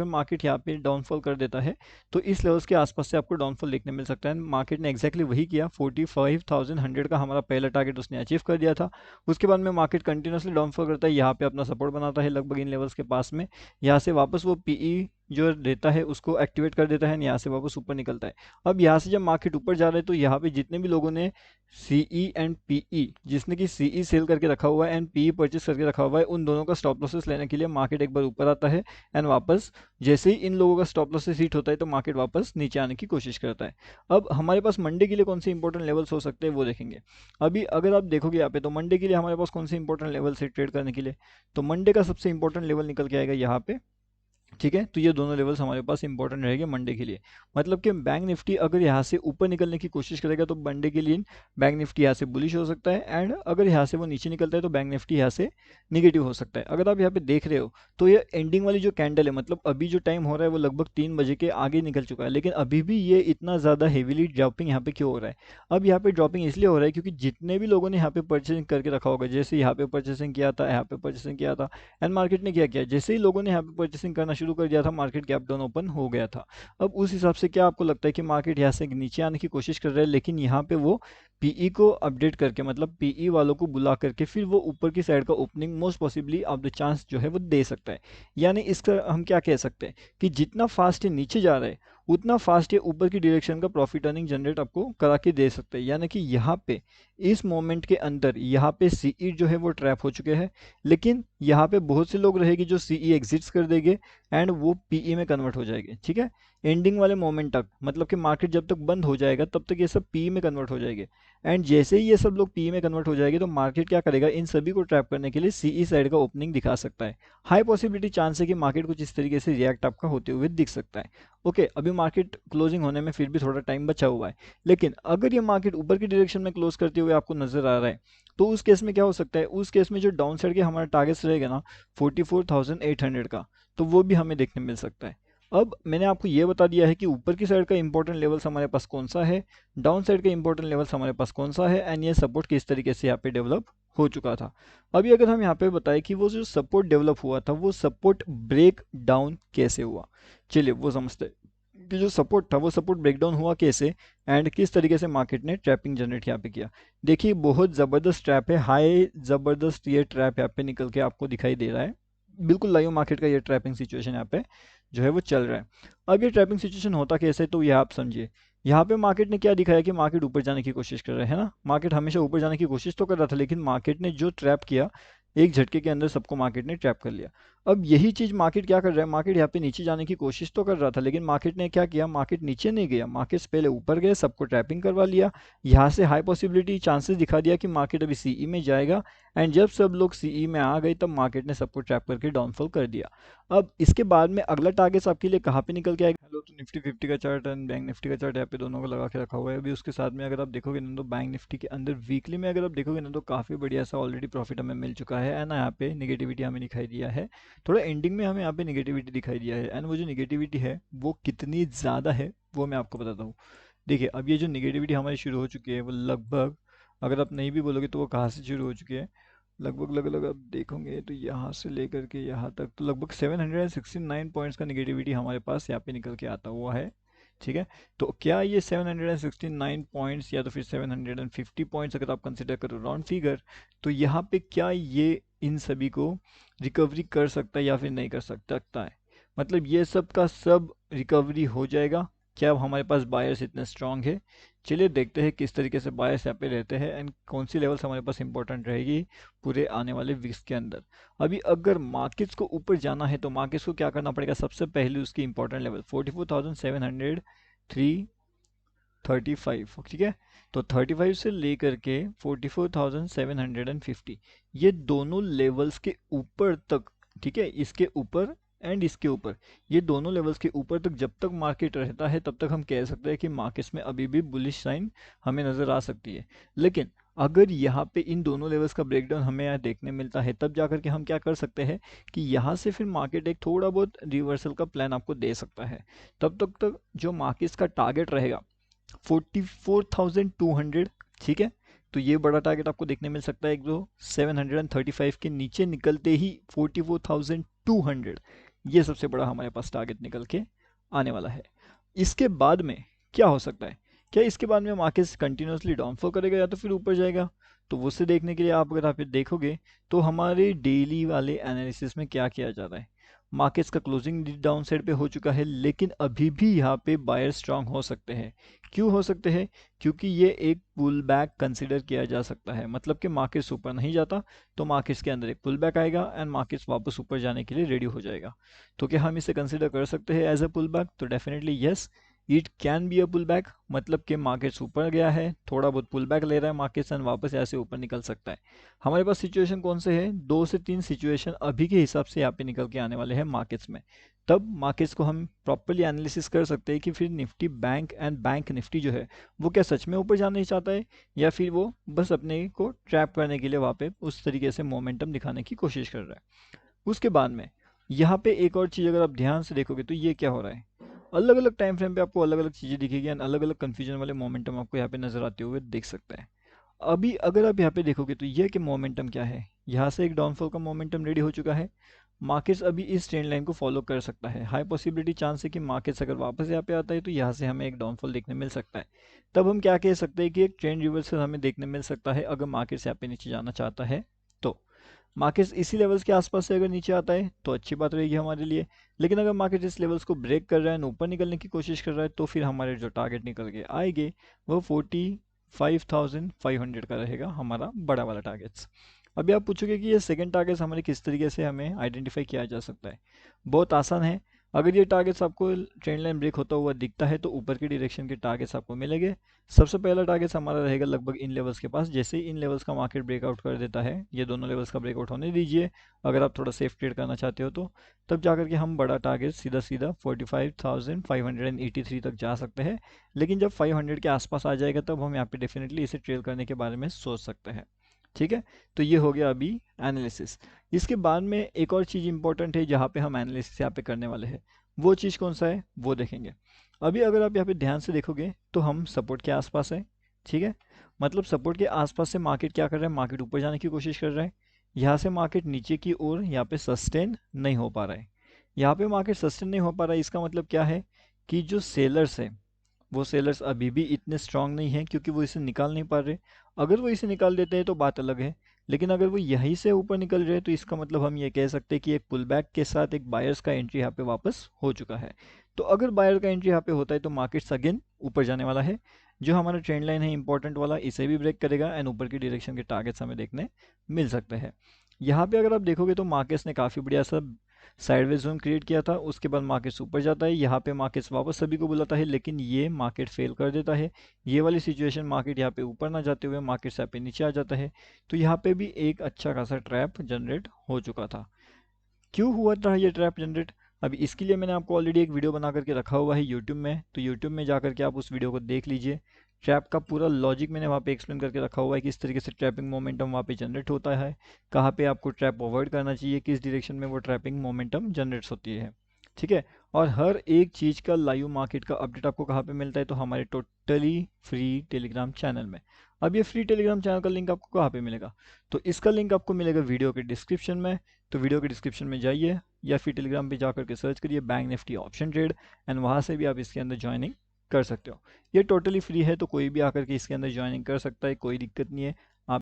Market यहाँ पे downfall कर देता है तो इस लेवल्स के आसपास से आपको डाउनफॉल देखने मिल सकता है। मार्केट ने एक्जैक्टली वही किया, 45,100 का हमारा पहला टारगेट उसने अचीव कर दिया था। उसके बाद में मार्केट कंटिन्यूसली डाउनफॉल करता है, यहाँ पे अपना सपोर्ट बनाता है लगभग इन लेवल्स के पास में, यहाँ से वापस वो पीई जो देता है उसको एक्टिवेट कर देता है, यहाँ से वापस ऊपर निकलता है। अब यहाँ से जब मार्केट ऊपर जा रहा है तो यहाँ पे जितने भी लोगों ने सीई एंड पीई, जिसने कि सीई सेल करके रखा हुआ है एंड पीई परचेस करके रखा हुआ है, उन दोनों का स्टॉप लॉसेस लेने के लिए मार्केट एक बार ऊपर आता है एंड वापस जैसे ही इन लोगों का स्टॉप लॉसेस हिट होता है तो मार्केट वापस नीचे आने की कोशिश करता है। अब हमारे पास मंडे के लिए कौन से इंपॉर्टेंट लेवल्स हो सकते हैं वो देखेंगे। अभी अगर आप देखोगे यहाँ पे तो मंडे के लिए हमारे पास कौन से इंपॉर्टेंट लेवल्स है ट्रेड करने के लिए, तो मंडे का सबसे इंपॉर्टेंट लेवल निकल के आएगा यहाँ पे। ठीक है, तो ये दोनों लेवल्स हमारे पास इंपॉर्टेंट रहेंगे मंडे के लिए। मतलब कि बैंक निफ्टी अगर यहाँ से ऊपर निकलने की कोशिश करेगा तो मंडे के लिए बैंक निफ्टी यहाँ से बुलिश हो सकता है, एंड अगर यहाँ से वो नीचे निकलता है तो बैंक निफ्टी यहाँ से निगेटिव हो सकता है। अगर आप यहाँ पे देख रहे हो तो ये एंडिंग वाली जो कैंडल है, मतलब अभी जो टाइम हो रहा है वो लगभग 3 बजे के आगे निकल चुका है, लेकिन अभी भी ये इतना ज़्यादा हेवीली ड्रॉपिंग यहाँ पे क्यों हो रहा है? अब यहाँ पे ड्रॉपिंग इसलिए हो रहा है क्योंकि जितने भी लोगों ने यहाँ पे परचेसिंग करके रखा होगा, जैसे यहाँ पे परचेसिंग किया था, यहाँ पे परचेसिंग किया था, एंड मार्केट ने क्या किया, जैसे ही लोगों ने यहाँ पे परचेसिंग करना शुरू कर दिया था मार्केट गैप डाउन ओपन हो गया था। अब उस हिसाब से क्या आपको लगता है कि मार्केट यहाँ से नीचे आने की कोशिश कर रहा है, लेकिन यहाँ पे वो पीई को अपडेट करके, मतलब पीई वालों को बुला करके फिर वो ऊपर की साइड का opening most possibly of the chance जो है वो दे सकता है। यानी इसका हम क्या कह सकते हैं कि जितना फास्ट ये नीचे जा रहा है उतना फास्ट ये ऊपर की डायरेक्शन का प्रॉफिट अर्निंग जनरेट आपको करा के दे सकते हैं। यानी कि यहाँ पे इस मोमेंट के अंदर यहाँ पे सीई जो है वो ट्रैप हो चुके हैं, लेकिन यहाँ पे बहुत से लोग रहेंगे जो सीई एग्जिट्स कर देंगे एंड वो पीई में कन्वर्ट हो जाएंगे। ठीक है, एंडिंग वाले मोमेंट तक, मतलब कि मार्केट जब तक बंद हो जाएगा तब तक ये सब पीई में कन्वर्ट हो जाएंगे, एंड जैसे ही ये सब लोग पीई में कन्वर्ट हो जाएंगे तो मार्केट क्या करेगा, इन सभी को ट्रैप करने के लिए सीई साइड का ओपनिंग दिखा सकता है। हाई पॉसिबिलिटी चांस है कि मार्केट कुछ इस तरीके से रिएक्ट आपका होते हुए दिख सकता है। ओके, अभी मार्केट क्लोजिंग होने में फिर भी थोड़ा टाइम बचा हुआ है, लेकिन अगर ये मार्केट ऊपर की डायरेक्शन में क्लोज करते हुए आपको नजर आ रहा है तो उस केस में क्या हो सकता है, उस केस में जो डाउन साइड के हमारा टारगेट्स रहेगा ना 44,800 का, तो वो भी हमें देखने मिल सकता है। अब मैंने आपको ये बता दिया है कि ऊपर की साइड का इंपॉर्टेंट लेवल्स हमारे पास कौन सा है, डाउन साइड का इंपॉर्टेंट लेवल्स हमारे पास कौन सा है, एंड ये सपोर्ट किस तरीके से यहाँ पे डेवलप हो चुका था। अभी अगर हम यहाँ पे बताएं कि वो जो सपोर्ट डेवलप हुआ था वो सपोर्ट ब्रेक डाउन कैसे हुआ, चलिए वो समझते हैं कि जो सपोर्ट था वो सपोर्ट ब्रेकडाउन हुआ कैसे एंड किस तरीके से मार्केट ने ट्रैपिंग जनरेट यहाँ पे किया। देखिए बहुत ज़बरदस्त ट्रैप है, हाई ज़बरदस्त ये ट्रैप यहाँ पे निकल के आपको दिखाई दे रहा है, बिल्कुल लाइव मार्केट का ये ट्रैपिंग सिचुएशन यहाँ पे जो है वो चल रहा है। अब ये ट्रैपिंग सिचुएशन होता कैसे, तो ये आप समझिए। यहाँ पे मार्केट ने क्या दिखाया कि मार्केट ऊपर जाने की कोशिश कर रहा है ना, मार्केट हमेशा ऊपर जाने की कोशिश तो कर रहा था, लेकिन मार्केट ने जो ट्रैप किया एक झटके के अंदर सबको मार्केट ने ट्रैप कर लिया। अब यही चीज मार्केट क्या कर रहा है, मार्केट यहाँ पे नीचे जाने की कोशिश तो कर रहा था, लेकिन मार्केट ने क्या किया, मार्केट नीचे नहीं गया, मार्केट पहले ऊपर गए, सबको ट्रैपिंग करवा लिया, यहाँ से हाई पॉसिबिलिटी चांसेस दिखा दिया कि मार्केट अभी सीई में जाएगा, एंड जब सब लोग सीई में आ गए तब मार्केट ने सबको ट्रैप करके डाउनफॉल कर दिया। अब इसके बाद में अगला टारगेट आपके लिए कहाँ पे निकल के आएगा, हेलो, तो निफ्टी 50 का चार्ट एंड बैंक निफ्टी का चार्ट यहाँ पे दोनों को लगा के रखा हुआ है। अभी उसके साथ में अगर आप देखोगे ना तो बैंक निफ्टी के अंदर वीकली में अगर आप देखोगे ना तो काफ़ी बढ़िया सा ऑलरेडी प्रॉफिट हमें मिल चुका है, ना यहाँ पे निगेटिविटी हमें दिखाई दिया है, थोड़ा एंडिंग में हमें यहाँ पे निगेटिविटी दिखाई दिया है, एंड वो जो निगेटिविटी है वो कितनी ज़्यादा है वो मैं आपको बताता हूँ। देखिए अब ये जो निगेटिविटी हमारी शुरू हो चुकी है वो लगभग, अगर आप नहीं भी बोलोगे तो वो कहाँ से शुरू हो चुकी है, लगभग लगभग आप देखोगे तो यहाँ से लेकर के यहाँ तक तो लगभग 769 पॉइंट्स का निगेटिविटी हमारे पास यहाँ पे निकल के आता हुआ है। ठीक है, तो क्या ये 769 पॉइंट्स या तो फिर 750 पॉइंट्स अगर आप कंसिडर करो राउंड फिगर, तो यहाँ पे क्या ये इन सभी को रिकवरी कर सकता है या फिर नहीं कर सकता है, मतलब ये सब का सब रिकवरी हो जाएगा क्या, अब हमारे पास बायर्स इतने स्ट्रांग है। चलिए देखते हैं किस तरीके से बायर्स यहाँ पे रहते हैं एंड कौन सी लेवल्स हमारे पास इंपॉर्टेंट रहेगी पूरे आने वाले वीक्स के अंदर। अभी अगर मार्केट्स को ऊपर जाना है तो मार्केट्स को क्या करना पड़ेगा, सबसे पहले उसकी इंपॉर्टेंट लेवल 44,735, ठीक है, तो 35 से लेकर के 44,750 ये दोनों लेवल्स के ऊपर तक, ठीक है, इसके ऊपर एंड इसके ऊपर, ये दोनों लेवल्स के ऊपर तक जब तक मार्केट रहता है तब तक हम कह सकते हैं कि मार्केट्स में अभी भी बुलिश साइन हमें नज़र आ सकती है। लेकिन अगर यहाँ पे इन दोनों लेवल्स का ब्रेकडाउन हमें यहाँ देखने मिलता है तब जाकर के हम क्या कर सकते हैं कि यहाँ से फिर मार्केट एक थोड़ा बहुत रिवर्सल का प्लान आपको दे सकता है। तब तक जो मार्केट्स का टारगेट रहेगा 44,200, ठीक है, तो ये बड़ा टारगेट आपको देखने मिल सकता है एक दो 735 के नीचे निकलते ही 44,200 ये सबसे बड़ा हमारे पास टारगेट निकल के आने वाला है। इसके बाद में क्या हो सकता है, क्या इसके बाद में मार्केट कंटिन्यूसली डाउनफॉल करेगा या तो फिर ऊपर जाएगा? तो उससे देखने के लिए आप अगर आप ये देखोगे तो हमारे डेली वाले एनालिसिस में क्या किया जा रहा है, मार्केट्स का क्लोजिंग डाउन साइड पे हो चुका है, लेकिन अभी भी यहाँ पे बायर स्ट्रांग हो सकते हैं। क्यों हो सकते हैं? क्योंकि ये एक पुल बैक कंसिडर किया जा सकता है, मतलब कि मार्केट्स ऊपर नहीं जाता तो मार्केट्स के अंदर एक पुल बैक आएगा एंड मार्केट्स वापस ऊपर जाने के लिए रेडी हो जाएगा। तो क्या हम इसे कंसिडर कर सकते हैं एज अ पुल बैक? तो definitely yes, it can be a pull back, मतलब कि मार्केट्स ऊपर गया है, थोड़ा बहुत पुल बैक ले रहा है मार्केट्स एंड वापस ऐसे ऊपर निकल सकता है। हमारे पास सिचुएशन कौन से है? 2 से 3 सिचुएशन अभी के हिसाब से यहाँ पे निकल के आने वाले हैं मार्केट्स में। तब मार्केट्स को हम प्रॉपरली एनालिसिस कर सकते हैं कि फिर Nifty bank and bank Nifty जो है वो क्या सच में ऊपर जाना ही चाहता है, या फिर वो बस अपने को ट्रैप करने के लिए वहाँ पे उस तरीके से मोमेंटम दिखाने की कोशिश कर रहा है। उसके बाद में यहाँ पे एक और चीज़ अगर आप ध्यान से देखोगे तो ये क्या हो रहा है, अलग अलग टाइम फ्रेम पे आपको अलग अलग चीज़ें दिखेगी एंड अलग अलग कन्फ्यूजन वाले मोमेंटम आपको यहाँ पे नजर आते हुए देख सकते हैं। अभी अगर आप यहाँ पे देखोगे तो ये कि मोमेंटम क्या है, यहाँ से एक डाउनफॉल का मोमेंटम रेडी हो चुका है। मार्केट्स अभी इस ट्रेंड लाइन को फॉलो कर सकता है, हाई पॉसिबिलिटी चांस है कि मार्केट्स अगर वापस यहाँ पे आता है तो यहाँ से हमें एक डाउनफॉल देखने मिल सकता है। तब हम क्या कह सकते हैं कि एक ट्रेंड रिवर्सल हमें देखने मिल सकता है अगर मार्केट्स यहाँ पे नीचे जाना चाहता है तो। मार्केट्स इसी लेवल्स के आसपास से अगर नीचे आता है तो अच्छी बात रहेगी हमारे लिए, लेकिन अगर मार्केट इस लेवल्स को ब्रेक कर रहा है, ऊपर निकलने की कोशिश कर रहा है, तो फिर हमारे जो टारगेट निकल के आएंगे वो 45,500 का रहेगा हमारा बड़ा वाला टारगेट्स। अभी आप पूछोगे कि ये सेकंड टारगेट्स हमारे किस तरीके से हमें आइडेंटिफाई किया जा सकता है। बहुत आसान है, अगर ये टारगेट्स आपको ट्रेंड लाइन ब्रेक होता हुआ दिखता है तो ऊपर की डायरेक्शन के टारगेट्स आपको मिलेंगे। सबसे पहला टारगेट्स हमारा रहेगा लगभग इन लेवल्स के पास, जैसे ही इन लेवल्स का मार्केट ब्रेकआउट कर देता है, ये दोनों लेवल्स का ब्रेकआउट होने दीजिए अगर आप थोड़ा सेफ ट्रेड करना चाहते हो तो, तब जाकर के हम बड़ा टारगेट सीधा सीधा 45,583 तक जा सकते हैं। लेकिन जब 500 के आसपास आ जाएगा तब हम यहाँ पे डेफिनेटली इसे ट्रेल करने के बारे में सोच सकते हैं। ठीक है, तो ये हो गया अभी एनालिसिस। इसके बाद में एक और चीज़ इंपॉर्टेंट है जहाँ पे हम एनालिसिस यहाँ पे करने वाले हैं, वो चीज़ कौन सा है वो देखेंगे। अभी अगर आप यहाँ पे ध्यान से देखोगे तो हम सपोर्ट के आसपास है। ठीक है, मतलब सपोर्ट के आसपास से मार्केट क्या कर रहा है, मार्केट ऊपर जाने की कोशिश कर रहा है। यहाँ से मार्केट नीचे की ओर यहाँ पे सस्टेन नहीं हो पा रहा है, यहाँ पे मार्केट सस्टेन नहीं हो पा रहा है। इसका मतलब क्या है कि जो सेलर्स है वो सेलर्स अभी भी इतने स्ट्रांग नहीं हैं क्योंकि वो इसे निकाल नहीं पा रहे। अगर वो इसे निकाल देते हैं तो बात अलग है, लेकिन अगर वो यहीं से ऊपर निकल रहे हैं तो इसका मतलब हम ये कह सकते हैं कि एक पुल बैक के साथ एक बायर्स का एंट्री यहाँ पे वापस हो चुका है। तो अगर बायर का एंट्री यहाँ पे होता है तो मार्केट्स अगेन ऊपर जाने वाला है। जो हमारा ट्रेंड लाइन है इंपॉर्टेंट वाला, इसे भी ब्रेक करेगा एंड ऊपर की डायरेक्शन के टारगेट्स हमें देखने मिल सकते हैं। यहाँ पे अगर आप देखोगे तो मार्केट्स ने काफ़ी बढ़िया सा साइडवेज जोन क्रिएट किया था, उसके बाद मार्केट्स ऊपर जाता है, यहाँ पे मार्केट्स वापस सभी को बुलाता है, लेकिन ये मार्केट फेल कर देता है। ये वाली सिचुएशन मार्केट यहाँ पे ऊपर ना जाते हुए मार्केट्स यहाँ पे नीचे आ जाता है। तो यहाँ पे भी एक अच्छा खासा ट्रैप जनरेट हो चुका था। क्यों हुआ था ये ट्रैप जनरेट? अभी इसके लिए मैंने आपको ऑलरेडी एक वीडियो बना करके रखा हुआ है यूट्यूब में, तो यूट्यूब में जाकर के आप उस वीडियो को देख लीजिए। ट्रैप का पूरा लॉजिक मैंने वहाँ पे एक्सप्लेन करके रखा हुआ है कि किस तरीके से ट्रैपिंग मोमेंटम वहाँ पे जनरेट होता है, कहाँ पे आपको ट्रैप अवॉइड करना चाहिए, किस डायरेक्शन में वो ट्रैपिंग मोमेंटम जनरेट्स होती है। ठीक है, और हर एक चीज़ का लाइव मार्केट का अपडेट आपको कहाँ पे मिलता है, तो हमारे टोटली फ्री टेलीग्राम चैनल में। अब ये फ्री टेलीग्राम चैनल का लिंक आपको कहाँ पे मिलेगा, तो इसका लिंक आपको मिलेगा वीडियो के डिस्क्रिप्शन में। तो वीडियो के डिस्क्रिप्शन में जाइए या फिर टेलीग्राम पे जाकर के सर्च करिए bank Nifty option trade and वहाँ से भी आप इसके अंदर ज्वाइनिंग कर सकते हो। ये टोटली फ्री है तो कोई भी आकर के इसके अंदर ज्वाइनिंग कर सकता है, कोई दिक्कत नहीं है।